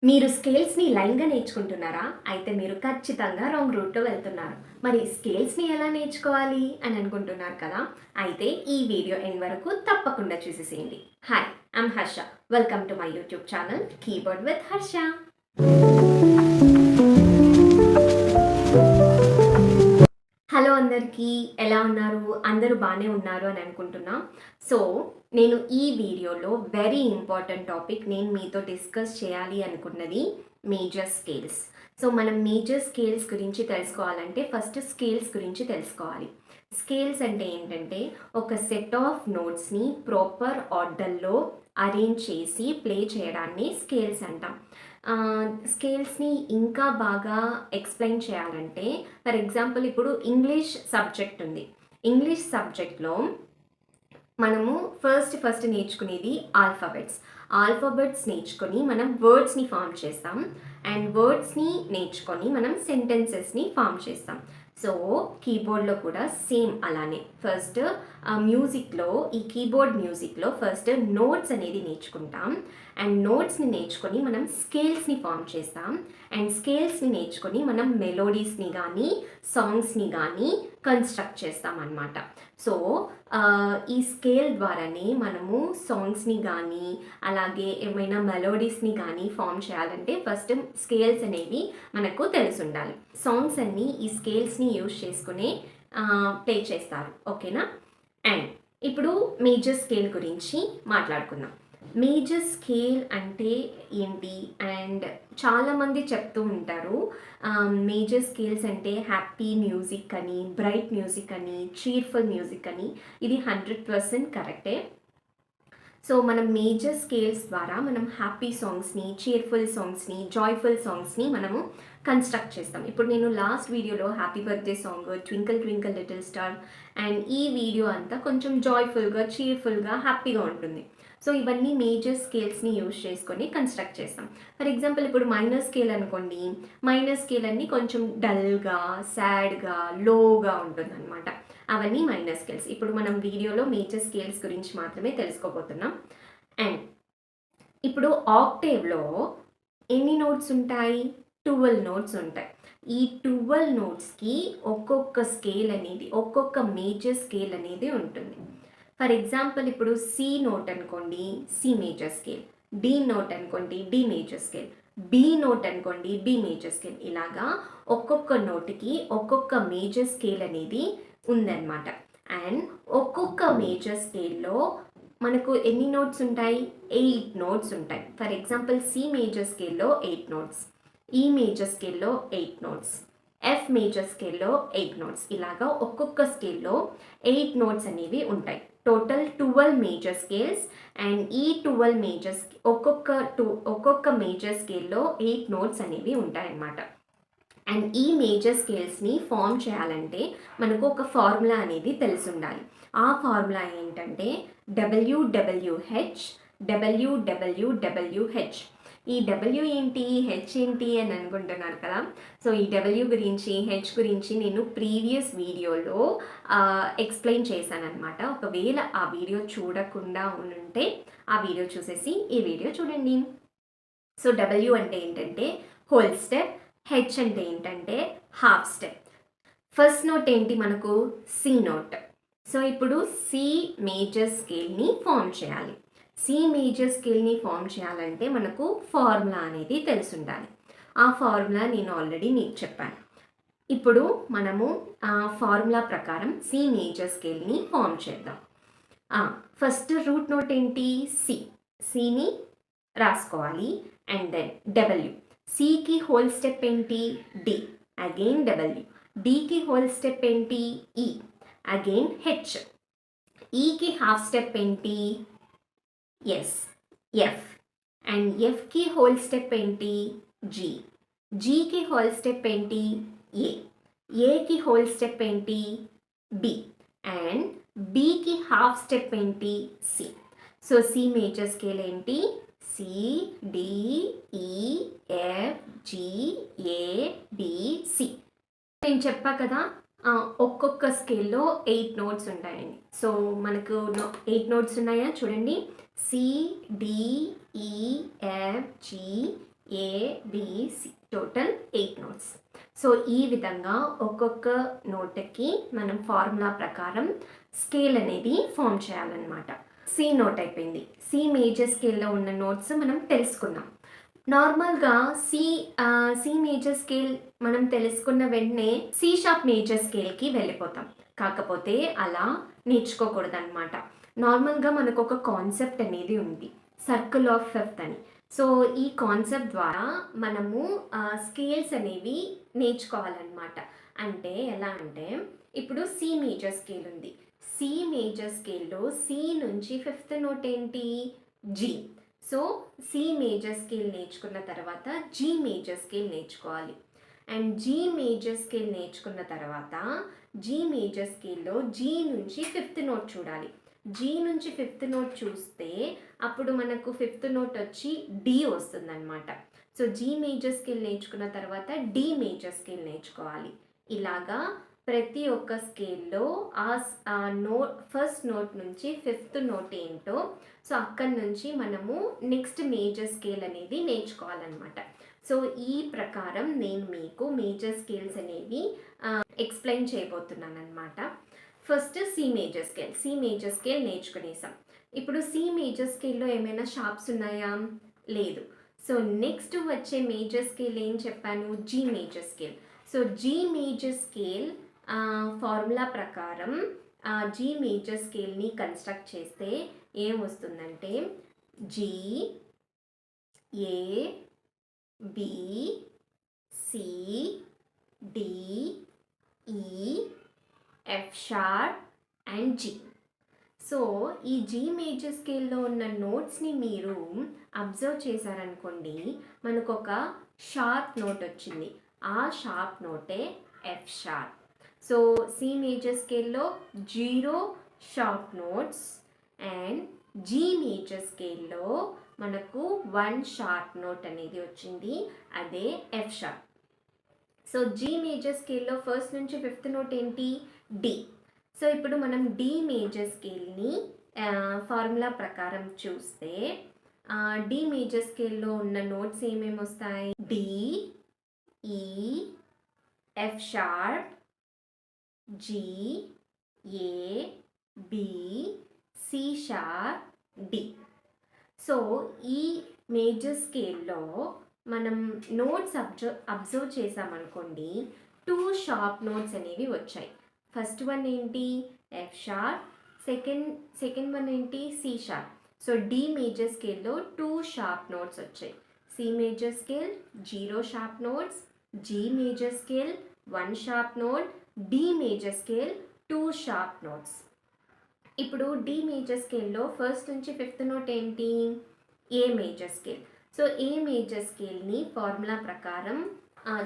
మీరు స్కేల్స్‌ని లైన్‌గా నేర్చుకుంటున్నారా? అయితే మీరు ఖచ్చితంగా రాంగ్ రూట్‌లో వెళ్తున్నారు. మరి స్కేల్స్‌ని ఎలా నేర్చుకోవాలి అని అనుకుంటున్నారు కదా! అయితే ఈ వీడియో ఎండ్ వరకు తప్పకుండా చూసేసేయండి. Hi! I'm Harsha. Welcome to my YouTube channel keyboard with Harsha. Hello అందరికీ. ఎలా ఉన్నారు? అందరూ బానే ఉన్నారు అని అనుకుంటున్నా. సో, నేను ఈ వీడియోలో వెరీ ఇంపార్టెంట్ టాపిక్ నేను మీతో డిస్కస్ చేయాలి అనుకున్నది మేజర్ స్కేల్స్. సో, మనం మేజర్ స్కేల్స్ గురించి తెలుసుకోవాలంటే ఫస్ట్ స్కేల్స్ గురించి తెలుసుకోవాలి. స్కేల్స్ అంటే ఏంటంటే ఒక సెట్ ఆఫ్ నోట్స్‌ని ప్రాపర్ ఆర్డర్‌లో అరేంజ్ చేసి ప్లే చేయడాన్ని స్కేల్స్ అంటాం. స్కేల్స్‌ని ఇంకా బాగా ఎక్స్‌ప్లెయిన్ చేయాలంటే ఫర్ ఎగ్జాంపుల్ ఇప్పుడు ఇంగ్లీష్ సబ్జెక్ట్ ఉంది. ఇంగ్లీష్ సబ్జెక్ట్‌లో మనము ఫస్ట్ నేర్చుకునేది ఆల్ఫాబెట్స్. ఆల్ఫాబెట్స్ నేర్చుకొని మనం వర్డ్స్‌ని ఫార్మ్ చేస్తాం. అండ్ వర్డ్స్‌ని నేర్చుకొని మనం సెంటెన్సెస్‌ని ఫార్మ్ చేస్తాం. సో, కీబోర్డ్‌లో కూడా సేమ్ అలానే. ఫస్ట్ మ్యూజిక్‌లో ఈ కీబోర్డ్ మ్యూజిక్‌లో ఫస్ట్ నోట్స్ అనేది నేర్చుకుంటాం. అండ్ నోట్స్‌ని నేర్చుకొని మనం స్కేల్స్‌ని ఫార్మ్ చేస్తాం. అండ్ స్కేల్స్‌ని నేర్చుకొని మనం మెలోడీస్‌ని గానీ, సాంగ్స్‌ని గానీ కన్‌స్ట్రక్ట్ చేస్తామనమాట. సో, ఈ స్కేల్ ద్వారానే మనము సాంగ్స్‌ని గానీ, అలాగే ఏమైనా మెలోడీస్‌ని కానీ ఫార్మ్ చేయాలంటే ఫస్ట్ స్కేల్స్ అనేవి మనకు తెలిసుండాలి. సాంగ్స్ అన్నీ ఈ స్కేల్స్‌ని యూజ్ చేసుకునే ప్లే చేస్తారు. ఓకేనా? అండ్ ఇప్పుడు మేజర్ స్కేల్ గురించి మాట్లాడుకుందాం. మేజర్ స్కేల్ అంటే ఏంటి? అండ్ చాలామంది చెప్తూ ఉంటారు మేజర్ స్కేల్స్ అంటే హ్యాపీ మ్యూజిక్ అని, బ్రైట్ మ్యూజిక్ అని, చీర్ఫుల్ మ్యూజిక్ అని. ఇది 100% కరెక్టే. సో, మనం మేజర్ స్కేల్స్ ద్వారా మనం హ్యాపీ సాంగ్స్‌ని, చీర్ఫుల్ సాంగ్స్‌ని, జాయ్‌ఫుల్ సాంగ్స్‌ని మనము కన్‌స్ట్రక్ట్ చేస్తాం. ఇప్పుడు నేను లాస్ట్ వీడియోలో happy birthday song, twinkle twinkle little star and ఈ వీడియో అంతా కొంచెం జాయ్‌ఫుల్‌గా, చీర్ఫుల్‌గా, హ్యాపీగా ఉంటుంది. సో, ఇవన్నీ మేజర్ స్కేల్స్‌ని యూజ్ చేసుకొని కన్‌స్ట్రక్ట్ చేస్తాం. ఫర్ ఎగ్జాంపుల్ ఇప్పుడు మైనర్ స్కేల్ అనుకోండి. మైనర్ స్కేల్ అన్నీ కొంచెం డల్‌గా, సాడ్‌గా, లోగా ఉంటుందన్నమాట. అవన్నీ మైనర్ స్కేల్స్. ఇప్పుడు మనం వీడియోలో మేజర్ స్కేల్స్ గురించి మాత్రమే తెలుసుకోబోతున్నాం. అండ్ ఇప్పుడు ఆక్టేవ్‌లో ఎన్ని నోట్స్ ఉంటాయి? 12 నోట్స్ ఉంటాయి. ఈ 12 నోట్స్‌కి ఒక్కొక్క స్కేల్ అనేది, ఒక్కొక్క మేజర్ స్కేల్ అనేది ఉంటుంది. ఫర్ ఎగ్జాంపుల్ ఇప్పుడు సి నోట్ అనుకోండి, C major scale. D note అనుకోండి, D major scale. B note అనుకోండి, బి మేజర్ స్కేల్. ఇలాగా ఒక్కొక్క నోట్‌కి ఒక్కొక్క మేజర్ స్కేల్ అనేది ఉందన్నమాట. అండ్ ఒక్కొక్క మేజర్ స్కేల్‌లో మనకు ఎన్ని నోట్స్ ఉంటాయి? 8 నోట్స్ ఉంటాయి. ఫర్ ఎగ్జాంపుల్ సి మేజర్ స్కేల్‌లో 8 నోట్స్. ఈ మేజర్ స్కేల్‌లో 8 నోట్స్. ఎఫ్ మేజర్ స్కేల్‌లో 8 నోట్స్. ఇలాగా ఒక్కొక్క స్కేల్‌లో 8 నోట్స్ అనేవి ఉంటాయి. టోటల్ 12 మేజర్ స్కేల్స్ అండ్ ఈ 12 మేజర్స్ ఒక్కొక్క మేజర్ స్కేల్‌లో 8 నోట్స్ అనేవి ఉంటాయన్నమాట. అండ్ ఈ మేజర్ స్కేల్స్‌ని ఫార్మ్ చేయాలంటే మనకు ఒక ఫార్ములా అనేది తెలిసుండాలి. ఆ ఫార్ములా ఏంటంటే డబ్ల్యూడబ్ల్యూహెచ్, డబ్ల్యూడబ్ల్యూడబ్ల్యూహెచ్. ఈ డబ్ల్యూ ఏంటి? హెచ్ ఏంటి అని అనుకుంటున్నారు కదా! సో, ఈ డబ్ల్యూ గురించి, హెచ్ గురించి నేను ప్రీవియస్ వీడియోలో ఎక్స్‌ప్లెయిన్ చేశాననమాట. ఒకవేళ ఆ వీడియో చూడకుండా ఉండుంటే ఆ వీడియో చూసేసి ఈ వీడియో చూడండి. సో, డబ్ల్యూ అంటే ఏంటంటే హోల్ స్టెప్. హెచ్ అంటే ఏంటంటే హాఫ్ స్టెప్. ఫస్ట్ నోట్ ఏంటి మనకు? C note. సో, ఇప్పుడు సి మేజర్ స్కేల్‌ని ఫార్మ్ చేయాలి. సి మేజర్ స్కేల్‌ని ఫార్మ్ చేయాలంటే మనకు ఫార్ములా అనేది తెలిసుండాలి. ఆ ఫార్ములా నేను ఆల్రెడీ మీకు చెప్పాను. ఇప్పుడు మనము ఆ ఫార్ములా ప్రకారం సి మేజర్ స్కేల్‌ని ఫార్మ్ చేద్దాం. ఫస్ట్ రూట్ నోట్ ఏంటి? సి. సిని రాసుకోవాలి. And then W. సికి హోల్ స్టెప్ ఏంటి? డి. Again W. డికి హోల్ స్టెప్ ఏంటి? ఈ. Again H. ఈకి హాఫ్ స్టెప్ ఏంటి? ఎస్. ఎఫ్. అండ్ ఎఫ్కి హోల్ స్టెప్ ఏంటి? జీ. జీకి హోల్ స్టెప్ ఏంటి? ఏ. ఏకి హోల్ స్టెప్ ఏంటి? బి. అండ్ బికి హాఫ్ స్టెప్ ఏంటి? C. So, C major scale ఏంటి? C, D, E, F, G, ఏ, బి, సి. నేను చెప్పా కదా! ఒక్కొక్క స్కేల్‌లో 8 నోట్స్ ఉంటాయని. సో, మనకు 8 నోట్స్ ఉన్నాయా చూడండి. C, D, E, F, G, A B C total 8 notes. So ఈ విధంగా ఒక్కొక్క నోట్కి మనం ఫార్ములా ప్రకారం స్కేల్ అనేది ఫామ్ చేయాలన్నమాట. సి నోట్ అయిపోయింది. సి మేజర్ స్కేల్లో ఉన్న నోట్స్ మనం తెలుసుకున్నాం. నార్మల్గా సి మేజర్ స్కేల్ మనం తెలుసుకున్న వెంటనే సి షార్ప్ మేజర్ స్కేల్కి వెళ్ళిపోతాం. కాకపోతే అలా నేర్చుకోకూడదన్నమాట. నార్మల్గా మనకు ఒక కాన్సెప్ట్ అనేది ఉంది, సర్కిల్ ఆఫ్ ఫిఫ్త్ అని. సో ఈ కాన్సెప్ట్ ద్వారా మనము స్కేల్స్ అనేవి నేర్చుకోవాలన్నమాట. అంటే ఎలా అంటే ఇప్పుడు సి మేజర్ స్కేల్ ఉంది. సి మేజర్ స్కేల్లో సి నుంచి ఫిఫ్త్ నోట్ ఏంటి? G. So C major scale నేర్చుకున్న తర్వాత జీ మేజర్ స్కేల్ నేర్చుకోవాలి. అండ్ జీ మేజర్ స్కేల్ నేర్చుకున్న తర్వాత జీ మేజర్ స్కేల్లో జీ నుంచి ఫిఫ్త్ నోట్ చూడాలి. జీ నుంచి ఫిఫ్త్ నోట్ చూస్తే అప్పుడు మనకు ఫిఫ్త్ నోట్ వచ్చి డి వస్తుందన్నమాట. సో జీ మేజర్ స్కేల్ నేర్చుకున్న తర్వాత డి మేజర్ స్కేల్ నేర్చుకోవాలి. ఇలాగా ప్రతి ఒక్క స్కేల్లో ఆ నోట్ ఫస్ట్ నోట్ నుంచి ఫిఫ్త్ నోట్ ఏంటో సో అక్కడి నుంచి మనము నెక్స్ట్ మేజర్ స్కేల్ అనేది నేర్చుకోవాలన్నమాట. సో ఈ ప్రకారం నేను మీకు మేజర్ స్కేల్స్ అనేవి ఎక్స్ప్లెయిన్ చేయబోతున్నాను అనమాట. First C major scale. C major scale నేర్చుకునేసాం. ఇప్పుడు సి మేజర్ స్కేల్లో ఏమైనా షార్ప్స్ ఉన్నాయా? లేదు. సో నెక్స్ట్ వచ్చే మేజర్ స్కేల్ ఏం చెప్పాను? G major scale. So G major scale formula ప్రకారం జీ మేజర్ స్కేల్ని కన్స్ట్రక్ట్ చేస్తే ఏం వస్తుందంటే G, A, B, C, D, E, F sharp and G. So ఈ జీ మేజర్ స్కేల్లో ఉన్న నోట్స్ని మీరు అబ్జర్వ్ చేశారనుకోండి, మనకు ఒక షార్ప్ నోట్ వచ్చింది. ఆ షార్ప్ నోటే F sharp. So C major స్కేల్లో 0 sharp notes and G major స్కేల్లో మనకు 1 షార్ప్ నోట్ అనేది వచ్చింది, అదే F sharp. So G major స్కేల్లో ఫస్ట్ నుంచి ఫిఫ్త్ నోట్ ఏంటి? డి. సో ఇప్పుడు మనం డి మేజర్ స్కేల్ని ఫార్ములా ప్రకారం చూస్తే డి మేజర్ స్కేల్లో ఉన్న నోట్స్ ఏమేమి వస్తాయి? D, E, F sharp, G, A, B, C sharp, D. So E major స్కేల్లో మనం నోట్స్ అబ్జర్వ్ చేసామనుకోండి, 2 షార్ప్ నోట్స్ అనేవి వచ్చాయి. ఫస్ట్ వన్ ఏంటి? F sharp. సెకండ్ వన్ ఏంటి? C sharp. So D major స్కేల్లో 2 షార్ప్ నోట్స్ వచ్చాయి. C major scale 0 sharp notes, G major scale 1 sharp note, D major scale 2 sharp notes. ఇప్పుడు D major స్కేల్లో first నుంచి fifth note ఏంటి? A major scale. So A major స్కేల్ని formula ప్రకారం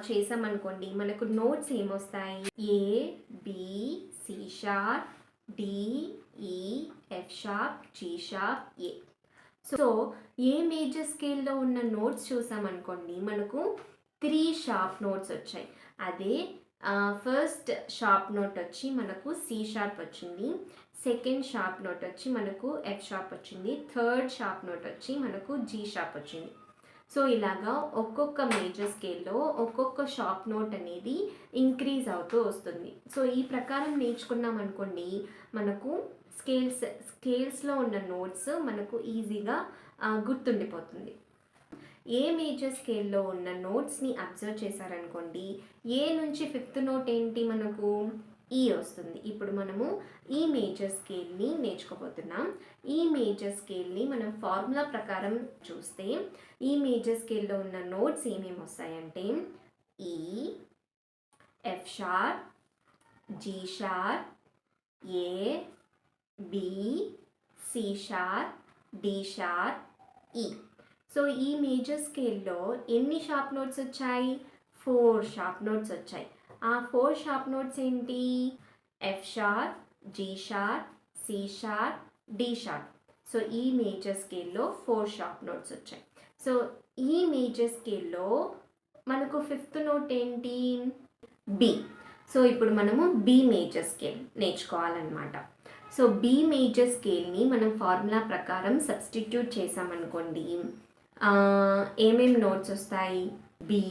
చేసామనుకోండి, మనకు నోట్స్ ఏమొస్తాయి? A, B, C sharp, D, E, F sharp, G sharp, A. So A major స్కేల్లో ఉన్న నోట్స్ చూసామనుకోండి, మనకు 3 షార్ప్ నోట్స్ వచ్చాయి. అదే ఫస్ట్ షార్ప్ నోట్ వచ్చి మనకు సి షార్ప్ వచ్చింది, సెకండ్ షార్ప్ నోట్ వచ్చి మనకు ఎఫ్ షార్ప్ వచ్చింది, థర్డ్ షార్ప్ నోట్ వచ్చి మనకు జీ షార్ప్ వచ్చింది. సో ఇలాగా ఒక్కొక్క మేజర్ స్కేల్లో ఒక్కొక్క షార్ప్ నోట్ అనేది ఇంక్రీజ్ అవుతూ వస్తుంది. సో ఈ ప్రకారం నేర్చుకున్నాం అనుకోండి, మనకు స్కేల్స్లో ఉన్న నోట్స్ మనకు ఈజీగా గుర్తుండిపోతుంది. ఏ మేజర్ స్కేల్లో ఉన్న నోట్స్ని అబ్జర్వ్ చేశారనుకోండి, ఏ నుంచి ఫిఫ్త్ నోట్ ఏంటి? మనకు ఈ వస్తుంది. ఇప్పుడు మనము ఈ మేజర్ స్కేల్ని నేర్చుకోబోతున్నాం. ఈ మేజర్ స్కేల్ని మనం ఫార్ములా ప్రకారం చూస్తే ఈ మేజర్ స్కేల్లో ఉన్న నోట్స్ ఏమేమి వస్తాయంటే E, F sharp, G sharp, A, B, C sharp, D sharp, E. So E major స్కేల్లో ఎన్ని షార్ప్ నోట్స్ వచ్చాయి? 4 షార్ప్ నోట్స్ వచ్చాయి. ఆ 4 షార్ప్ నోట్స్ ఏంటి? F sharp, G sharp, C sharp, D sharp. So E major స్కేల్లో 4 sharp notes వచ్చాయి. So E major స్కేల్లో మనకు ఫిఫ్త్ నోట్ ఏంటి? బి. సో ఇప్పుడు మనము బి మేజర్ స్కేల్ నేర్చుకోవాలన్నమాట. సో బి మేజర్ స్కేల్ని మనం ఫార్ములా ప్రకారం సబ్స్టిట్యూట్ చేసామనుకోండి, ఏమేమి నోట్స్ వస్తాయి? B,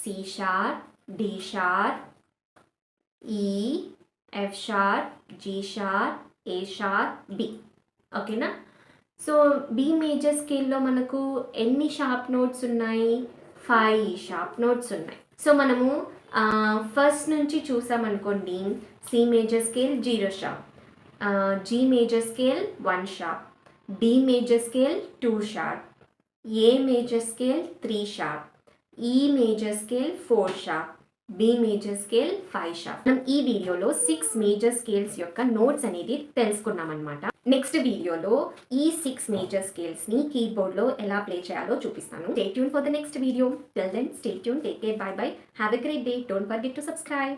C sharp, D sharp, E, F sharp, G sharp, A sharp, B. ఓకేనా? సో బి మేజర్ స్కేల్లో మనకు ఎన్ని షార్ప్ నోట్స్ ఉన్నాయి? 5 షార్ప్ నోట్స్ ఉన్నాయి. సో మనము ఫస్ట్ నుంచి చూసామనుకోండి, C major scale 0 sharp, G major scale 1 sharp, D major scale 2 sharp, A major scale 3 sharp, E major scale 4 sharp, B major scale 5 sharp. మనం ఈ వీడియోలో 6 మేజర్ స్కేల్స్ యొక్క notes అనేది తెలుసుకున్నాం అనమాట. నెక్స్ట్ వీడియోలో ఈ 6 మేజర్ స్కేల్స్ ని కీబోర్డ్ లో ఎలా ప్లే చేయాలో చూపిస్తాను. Stay tune for the next video. Till then stay tune, take care, bye bye, have a great day. Don't forget to subscribe.